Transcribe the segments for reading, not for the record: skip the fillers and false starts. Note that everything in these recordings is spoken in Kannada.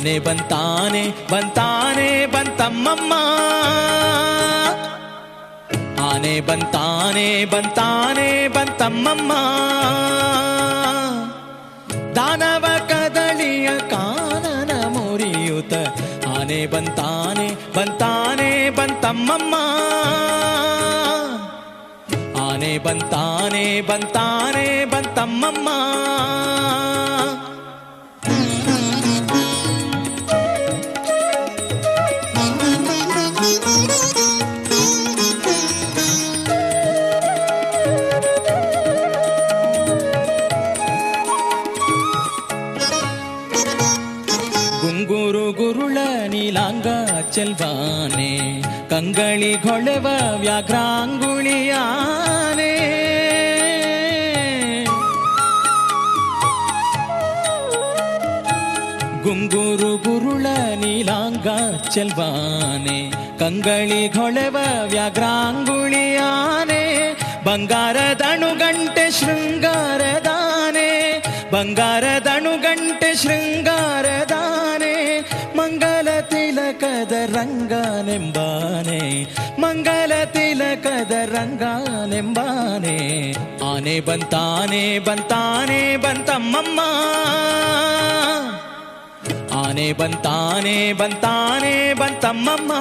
ಆನೆ ಬಂತಾನೆ ಬಂತಾನೆ ಬಂತಮ್ಮಮ್ಮ, ಆನೆ ಬಂತಾನೆ ಬಂತಾನೆ ಬಂತಮ್ಮಮ್ಮ. ದಾನವ ಕದಳಿಯ ಕಾನನ ಮುರಿಯುತ ಆನೆ ಬಂತಾನೆ ಬಂತಾನೆ ಬಂತಮ್ಮಮ್ಮ, ಆನೆ ಬಂತಾನೆ ಬಂತಾನೆ ಬಂತಮ್ಮಮ್ಮ. ಗುಂಗುರು ಗುರುಳ ನೀಲಾಂಗ ಚೆಲ್ವಾನೆ, ಕಂಗಳಿ ಗೊಳೆವ ವ್ಯಾಘ್ರಾಂಗುಳಿಯಾನೆ. ಗುಂಗುರು ಗುರುಳ ನೀಲಾಂಗ ಚೆಲ್ವಾನೆ, ಕಂಗಳಿ ಗೊಳೆವ ವ್ಯಾಘ್ರಾಂಗುಳಿಯಾನೆ. ಬಂಗಾರದಣುಗಂಟೆ ಶೃಂಗಾರದಾನೆ, ಬಂಗಾರದಣುಗಂಟೆ ಶೃಂಗಾರದಾನೆ. ಮಂಗಲ ತಿಲಕದ ರಂಗನೆಂಬಾನೆ, ಮಂಗಲ ತಿಲಕದ ರಂಗನೆಂಬಾನೆ. ಆನೆ ಬಂತಾನೆ ಬಂತಾನೆ ಬಂತಮ್ಮಮ್ಮ, ಆನೆ ಬಂತಾನೆ ಬಂತಾನೆ ಬಂತಮ್ಮಮ್ಮ.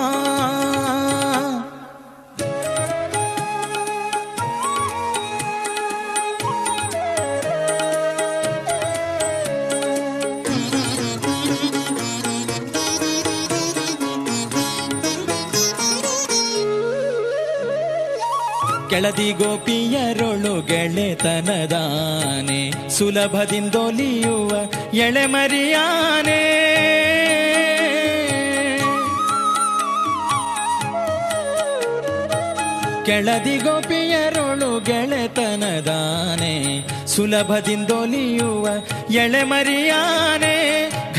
ಕೆಳದಿ ಗೋಪಿಯರೊಳು ಗೆಳೆತನದಾನೆ, ಸುಲಭದಿಂದೊಲಿಯುವ ಎಳೆಮರಿಯಾನೆ. ಕೆಳದಿ ಗೋಪಿಯರೊಳು ಗೆಳೆತನದಾನೆ, ಸುಲಭದಿಂದೊಲಿಯುವ ಎಳೆಮರಿಯಾನೆ.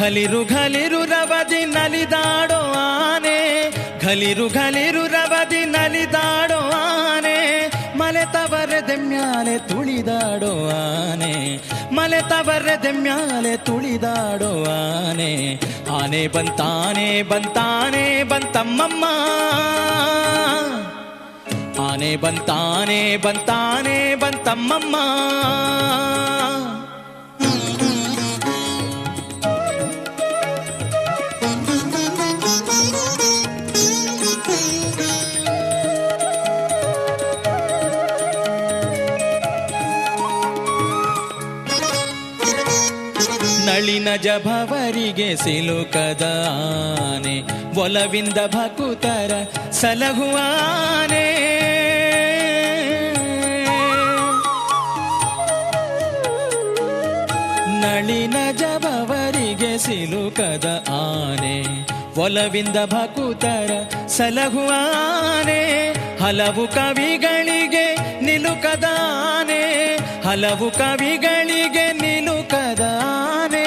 ಘಲಿರು ಘಲಿರು ರವದಿ ನಲಿದಾಡೋ ಆನೆ, ಘಲಿರು ಘಲಿರು ರವದಿ ನಲಿದಾಡೋ ಆನೆ. ಮಲೆತವರದೆ ಮ್ಯಾಲೆ ತುಳಿದಾಡೋ ಆನೆ, ಮಲೆತವರದೆ ಮ್ಯಾಲೆ ತುಳಿದಾಡೋ ಆನೆ. ಆನೆ ಬಂತಾನೆ ಬಂತಾನೆ ಬಂತಮ್ಮಮ್ಮ, ಆನೆ ಬಂತಾನೆ ಬಂತಾನೆ ಬಂತಮ್ಮಮ್ಮ. ನಳಿನ ಜಭವರಿಗೆ ಸಿಲುಕದ ಆನೆ, ಒಲವಿಂದ ಭಕುತರ ಸಲಹುವಾನೆ. ನಳಿನ ಜಭವರಿಗೆ ಸಿಲುಕದ ಆನೆ, ಒಲವಿಂದ ಭಕುತರ ಸಲಹುವಾನೆ. ಹಲವು ಕವಿಗಳಿಗೆ ನಿಲುಕದ ಆನೆ, ಹಲವು ಕವಿಗಳಿಗೆ ನಿಲುಕದ ಆನೆ.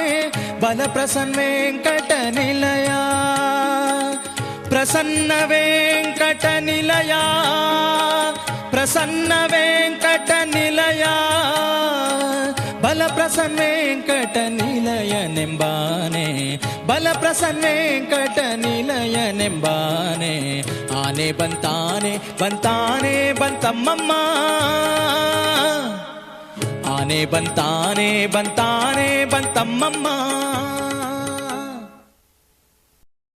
ಬಲ ಪ್ರಸನ್ನ ವೆಂಕಟ ನಿಲಯ, ಪ್ರಸನ್ನ ವೆಂಕಟ ನಿಲಯ, ಪ್ರಸನ್ನ ವೆಂಕಟ ನಿಲಯ. ಬಲ ಪ್ರಸನ್ನ ವೆಂಕಟ ನಿಲಯನೆಂಬಾನೆ, ಬಲ ಪ್ರಸನ್ನ ವೆಂಕಟ ನಿಲಯನೆಂಬಾನೆ. ಆನೆ ಬಂತಾನೆ ಬಂತಾನೆ ಬಂತಮ್ಮಮ್ಮ, ಆನೆ ಬಂತಾನೆ ಬಂತಾನೆ ಬಂತಮ್ಮಮ್ಮ.